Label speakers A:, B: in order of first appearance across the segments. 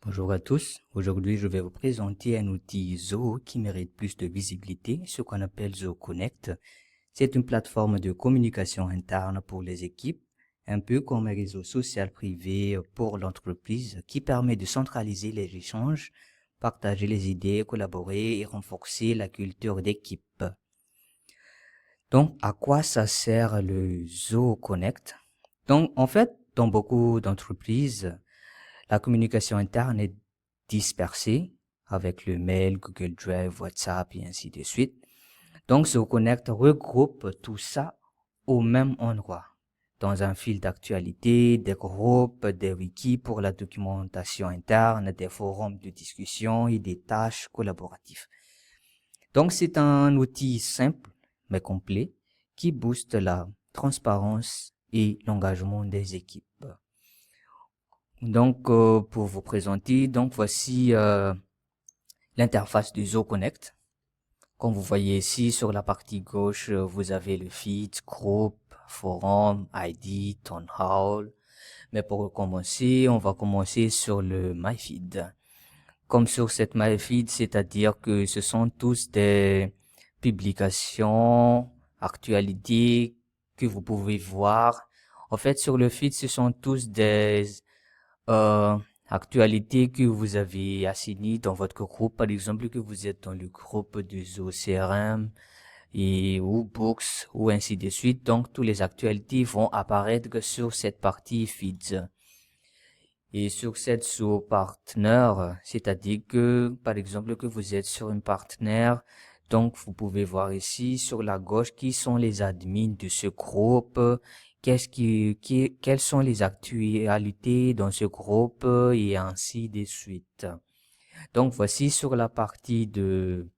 A: Bonjour à tous. Aujourd'hui, je vais vous présenter un outil Zoho qui mérite plus de visibilité, ce qu'on appelle Zoho Connect. C'est une plateforme de communication interne pour les équipes, un peu comme un réseau social privé pour l'entreprise qui permet de centraliser les échanges, partager les idées, collaborer et renforcer la culture d'équipe. Donc, à quoi ça sert le Zoho Connect? Donc, en fait, dans beaucoup d'entreprises, la communication interne est dispersée avec le mail, Google Drive, WhatsApp et ainsi de suite. Donc, Zoho Connect regroupe tout ça au même endroit, dans un fil d'actualité, des groupes, des wikis pour la documentation interne, des forums de discussion et des tâches collaboratives. Donc, c'est un outil simple mais complet qui booste la transparence et l'engagement des équipes. Donc, pour vous présenter, donc voici l'interface du Zoho Connect. Comme vous voyez ici, sur la partie gauche, vous avez le feed, groupe, forum, ID, town hall. Mais pour commencer, on va commencer sur le My Feed. Comme sur cette My Feed, c'est-à-dire que ce sont tous des publications, actualités que vous pouvez voir. En fait, sur le feed, ce sont tous des euh, actualités que vous avez assignées dans votre groupe. Par exemple, que vous êtes dans le groupe du Zoho CRM et ou Books ou ainsi de suite. Donc, toutes les actualités vont apparaître sur cette partie feeds. Et sur cette sous-partenaire, c'est-à-dire que, par exemple, que vous êtes sur une partenaire, donc vous pouvez voir ici sur la gauche qui sont les admins de ce groupe, quelles sont les actualités dans ce groupe et ainsi de suite. Donc voici sur la partie de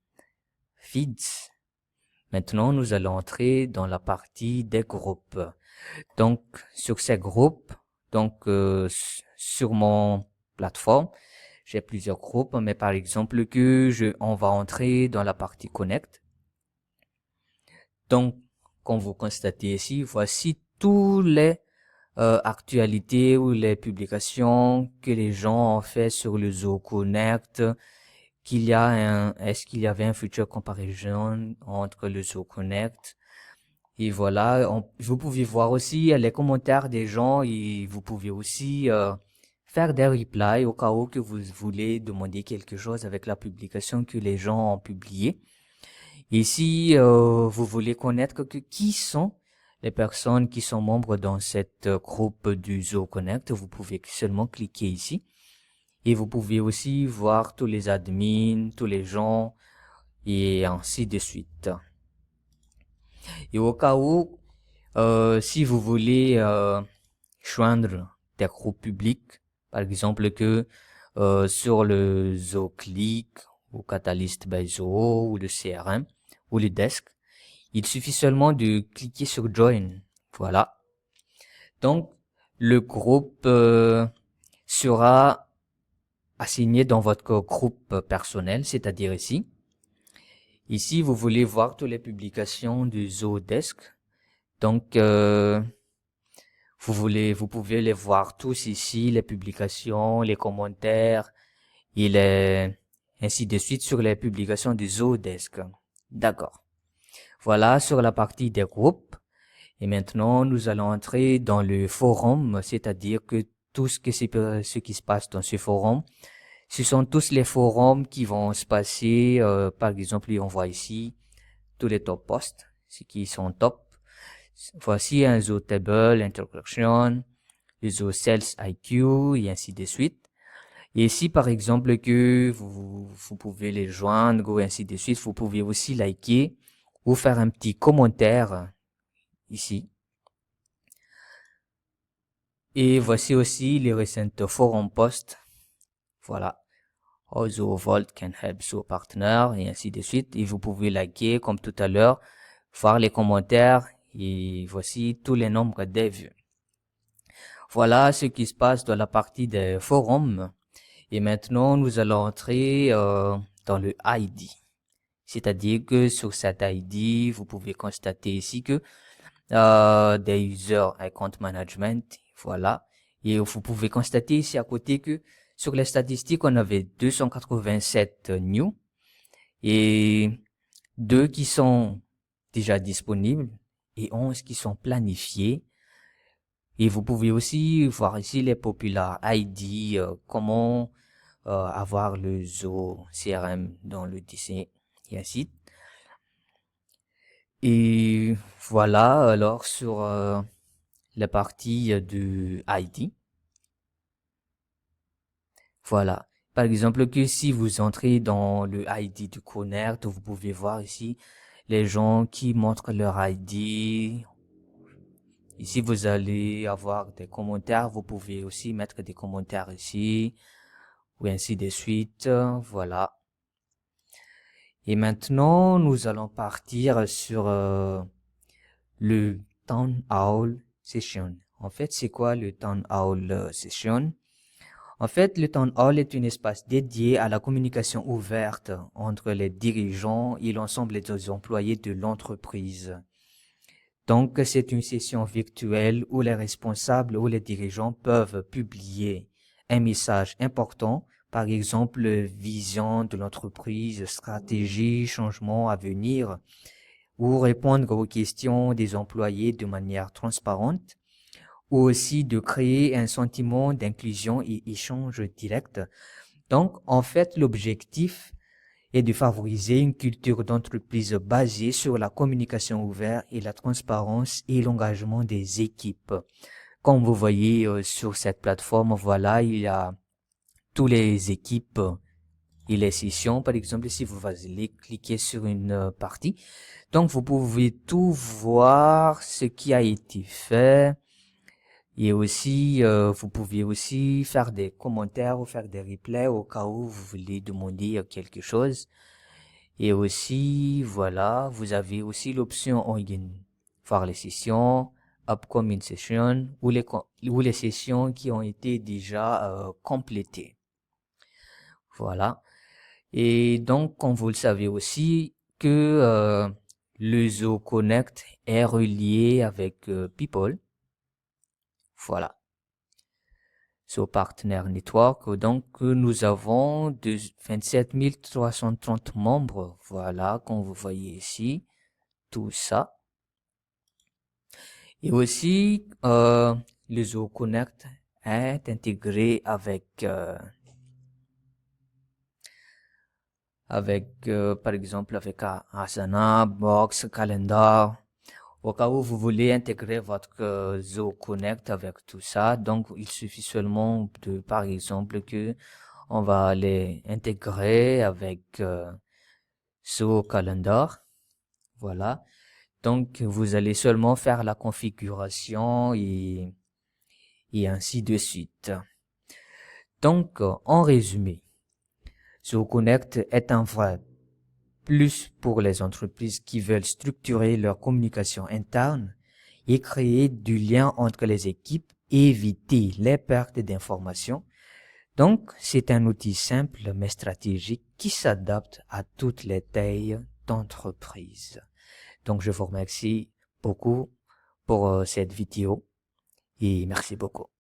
A: feeds. Maintenant, nous allons entrer dans la partie des groupes. Donc, sur ces groupes, donc sur mon plateforme, j'ai plusieurs groupes, mais par exemple on va entrer dans la partie Connect. Donc, comme vous constatez ici, voici tous les actualités ou les publications que les gens ont fait sur le Zoho Connect, est-ce qu'il y avait un future comparison entre le Zoho Connect. Et voilà, vous pouvez voir aussi les commentaires des gens et vous pouvez aussi faire des replies au cas où que vous voulez demander quelque chose avec la publication que les gens ont publiée. Et si vous voulez connaître qui sont les personnes qui sont membres dans cette groupe du Zoho Connect, vous pouvez seulement cliquer ici. Et vous pouvez aussi voir tous les admins, tous les gens et ainsi de suite. Et au cas où si vous voulez joindre des groupes publics, par exemple que sur le ZooClick ou Catalyst by Zoho ou le CRM ou le Desk, il suffit seulement de cliquer sur Join. Voilà. Donc le groupe sera assigné dans votre groupe personnel, c'est-à-dire ici. Ici, vous voulez voir toutes les publications du Zoodesk. Donc, vous pouvez les voir tous ici, les publications, les commentaires, ainsi de suite sur les publications du Zoodesk. D'accord. Voilà sur la partie des groupes. Et maintenant, nous allons entrer dans le forum, c'est-à-dire que tout ce qui se passe dans ce forum, ce sont tous les forums qui vont se passer. Par exemple, on voit ici tous les top posts, ceux qui sont top. Voici un Zoho Table, Introduction, le Zoho Sales IQ et ainsi de suite. Et si par exemple que vous pouvez les joindre ou ainsi de suite, vous pouvez aussi liker ou faire un petit commentaire ici. Et voici aussi les récents forum posts. Voilà. How Zoho Vault can help Zoho Partner et ainsi de suite. Et vous pouvez liker comme tout à l'heure, voir les commentaires et voici tous les nombres des vues. Voilà ce qui se passe dans la partie des forums. Et maintenant, nous allons entrer dans le ID. C'est-à-dire que sur cet ID, vous pouvez constater ici que des user account management, voilà. Et vous pouvez constater ici à côté que Sur les statistiques, on avait 287 new et 2 qui sont déjà disponibles et 11 qui sont planifiés. Et vous pouvez aussi voir ici les populaires ID, comment avoir le Zoho CRM dans le DC et ainsi. Et voilà, alors sur la partie du ID. Voilà. Par exemple, que si vous entrez dans le ID du Connect, vous pouvez voir ici les gens qui montrent leur ID. Ici, vous allez avoir des commentaires. Vous pouvez aussi mettre des commentaires ici, ou ainsi de suite. Voilà. Et maintenant, nous allons partir sur le Town Hall Session. En fait, c'est quoi le Town Hall Session? En fait, le Town Hall est un espace dédié à la communication ouverte entre les dirigeants et l'ensemble des employés de l'entreprise. Donc, c'est une session virtuelle où les responsables ou les dirigeants peuvent publier un message important, par exemple, vision de l'entreprise, stratégie, changement à venir, ou répondre aux questions des employés de manière transparente, ou aussi de créer un sentiment d'inclusion et échange direct. Donc, en fait, l'objectif est de favoriser une culture d'entreprise basée sur la communication ouverte et la transparence et l'engagement des équipes. Comme vous voyez sur cette plateforme, voilà, il y a toutes les équipes et les sessions. Par exemple, si vous allez cliquer sur une partie, donc vous pouvez tout voir ce qui a été fait. Et aussi, vous pouvez aussi faire des commentaires ou faire des replays au cas où vous voulez demander quelque chose. Et aussi, voilà, vous avez aussi l'option Origin, voir les sessions, upcoming session ou les sessions qui ont été déjà complétées. Voilà. Et donc, comme vous le savez aussi, que le Zoho Connect est relié avec People. Voilà. Sur Partner Network. Donc, nous avons 27 330 membres. Voilà, comme vous voyez ici, tout ça. Et aussi, le Zoho Connect est intégré avec, par exemple, avec Asana, Box, Calendar. Au cas où vous voulez intégrer votre Zoho Connect avec tout ça, donc il suffit seulement de, par exemple, que on va les intégrer avec Zoho Calendar. Voilà. Donc vous allez seulement faire la configuration et ainsi de suite. Donc en résumé, Zoho Connect est un vrai plus pour les entreprises qui veulent structurer leur communication interne et créer du lien entre les équipes et éviter les pertes d'informations. Donc, c'est un outil simple mais stratégique qui s'adapte à toutes les tailles d'entreprise. Donc, je vous remercie beaucoup pour cette vidéo et merci beaucoup.